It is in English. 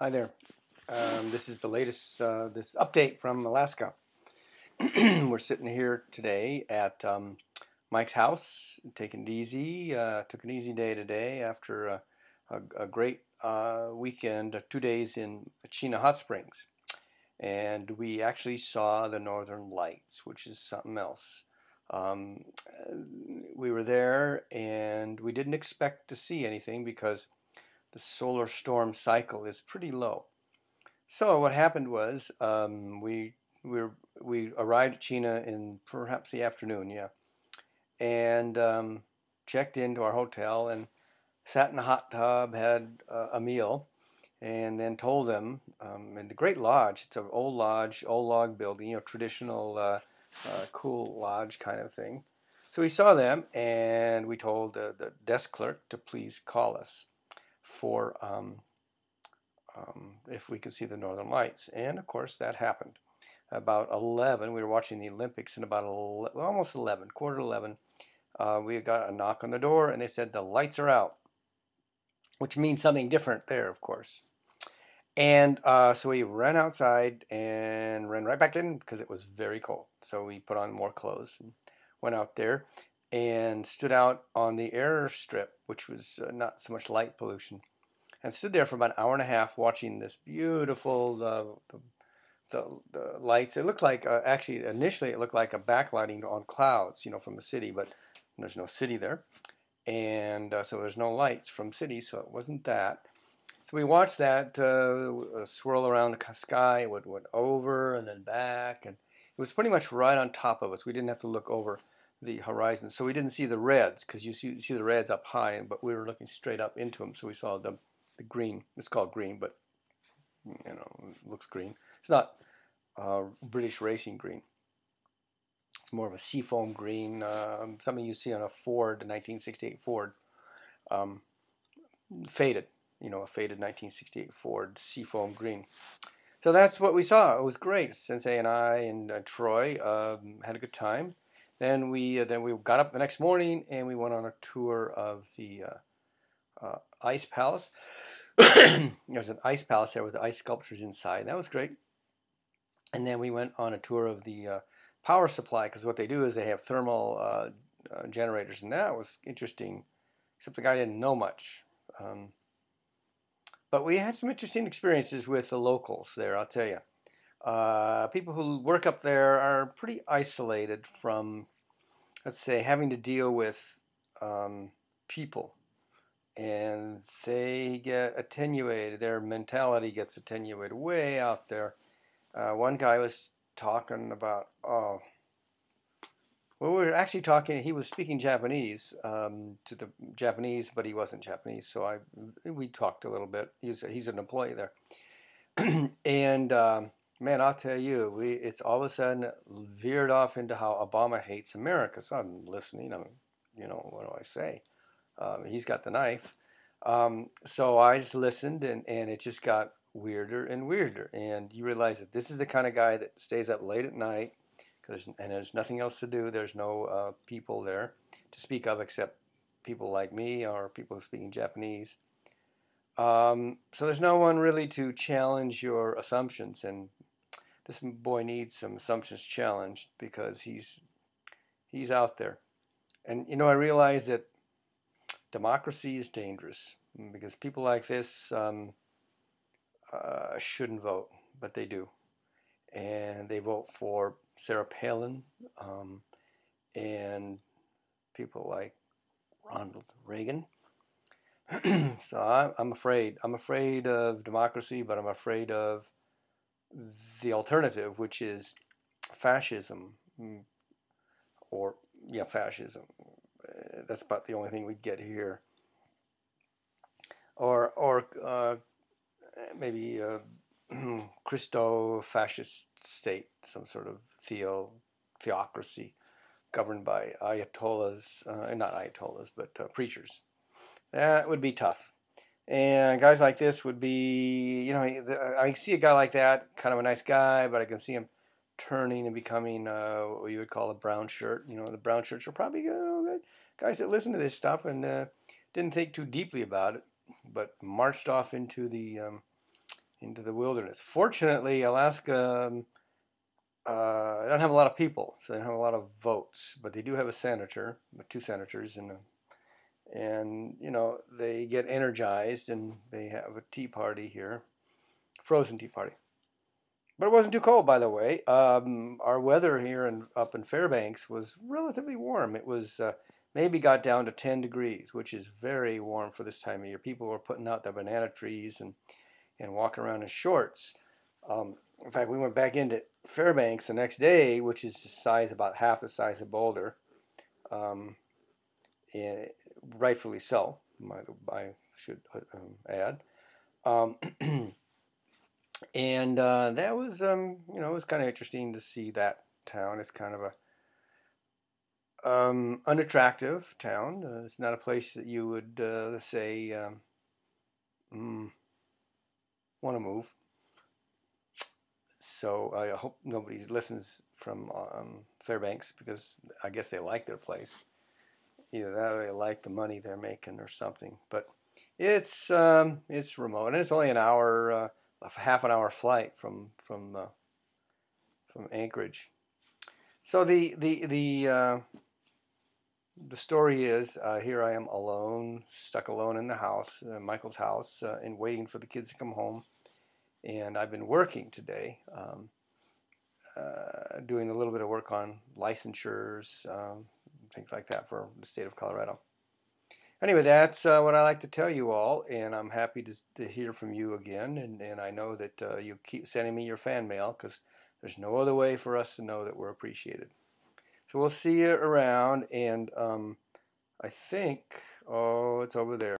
Hi there. This is the latest this update from Alaska. We're sitting here today at Mike's house, taking it easy. Took an easy day today after a great weekend, 2 days in Chena Hot Springs, and we actually saw the Northern Lights, which is something else. Um, we were there, and we didn't expect to see anything because the solar storm cycle is pretty low. So what happened was we we arrived at Chena in perhaps the afternoon, yeah, and checked into our hotel and sat in the hot tub, had a meal, and then told them in the Great Lodge. It's an old lodge, old log building, traditional cool lodge kind of thing. So we saw them, and we told the desk clerk to please call us for if we could see the Northern Lights. And of course, that happened. About 11, we were watching the Olympics, and about 11, almost 11, quarter to 11, we got a knock on the door, and they said the lights are out, which means something different there, of course. And so we ran outside and ran right back in because it was very cold. So we put on more clothes and went out there and stood out on the airstrip, which was not so much light pollution, and stood there for about an hour and a half watching this beautiful the lights. It looked like actually initially it looked like a backlighting on clouds, from the city, but there's no city there, and so there's no lights from city, so it wasn't that. So we watched that swirl around the sky. It went over and then back, and it was pretty much right on top of us. We didn't have to look over the horizon, so we didn't see the reds because you see the reds up high, but we were looking straight up into them, so we saw the green. It's called green, but it looks green. It's not British racing green. It's more of a seafoam green, something you see on a Ford, a 1968 Ford, um, faded, a faded 1968 Ford seafoam green. So that's what we saw. It was great. Sensei and I and Troy had a good time. Then we got up the next morning and we went on a tour of the ice palace. There's an ice palace there with ice sculptures inside. That was great. And then we went on a tour of the power supply because what they do is they have thermal generators, and that was interesting. Except the guy didn't know much. Um, but we had some interesting experiences with the locals there, I'll tell you. People who work up there are pretty isolated from, let's say, having to deal with people, and they get attenuated. Their mentality gets attenuated way out there. One guy was talking about, oh, well, we were actually talking. He was speaking Japanese to the Japanese, but he wasn't Japanese. So we talked a little bit. He's an employee there, and man, I'll tell you, it's all of a sudden veered off into how Obama hates America. So I'm listening. What do I say? He's got the knife. So I just listened, and it just got weirder and weirder. And you realize that this is the kind of guy that stays up late at night, and there's nothing else to do. There's no people there to speak of except people like me or people speaking Japanese. So there's no one really to challenge your assumptions, and this boy needs some assumptions challenged because he's out there. And I realize that democracy is dangerous because people like this shouldn't vote, but they do, and they vote for Sarah Palin and people like Ronald Reagan. So I'm afraid. I'm afraid of democracy, but I'm afraid of the alternative, which is fascism, or yeah, fascism. That's about the only thing we get here, or maybe a Christo-fascist state, some sort of theocracy governed by ayatollahs, not ayatollahs, but preachers. That would be tough. And guys like this would be, I see a guy like that, kind of a nice guy, but I can see him turning and becoming what you would call a brown shirt. The brown shirts are probably good guys that listen to this stuff and didn't think too deeply about it, but marched off into the wilderness. Fortunately, Alaska doesn't have a lot of people, so they don't have a lot of votes, but they do have a senator, two senators, and you know they get energized and they have a tea party here, frozen tea party. But it wasn't too cold, by the way. Our weather here up in Fairbanks was relatively warm. It was maybe got down to 10 degrees, which is very warm for this time of year. People were putting out their banana trees and walking around in shorts. In fact, we went back into Fairbanks the next day, which is the size about half the size of Boulder, um, and rightfully so. I should add. Um, and that was you know, it was kind of interesting to see that town. It's kind of a unattractive town. It's not a place that you would let's say mm, want to move. So I hope nobody listens from Fairbanks, because I guess they like their place. Either that or they like the money they're making or something. But it's remote, and it's only an hour, a half an hour flight from Anchorage. So the story is, here I am alone, stuck alone in the house, Michael's house, and waiting for the kids to come home. And I've been working today, doing a little bit of work on licensures, things like that for the state of Colorado. Anyway, that's what I like to tell you all, and I'm happy to hear from you again. And I know that you keep sending me your fan mail, because there's no other way for us to know that we're appreciated. So we'll see you around, and I think, oh, it's over there.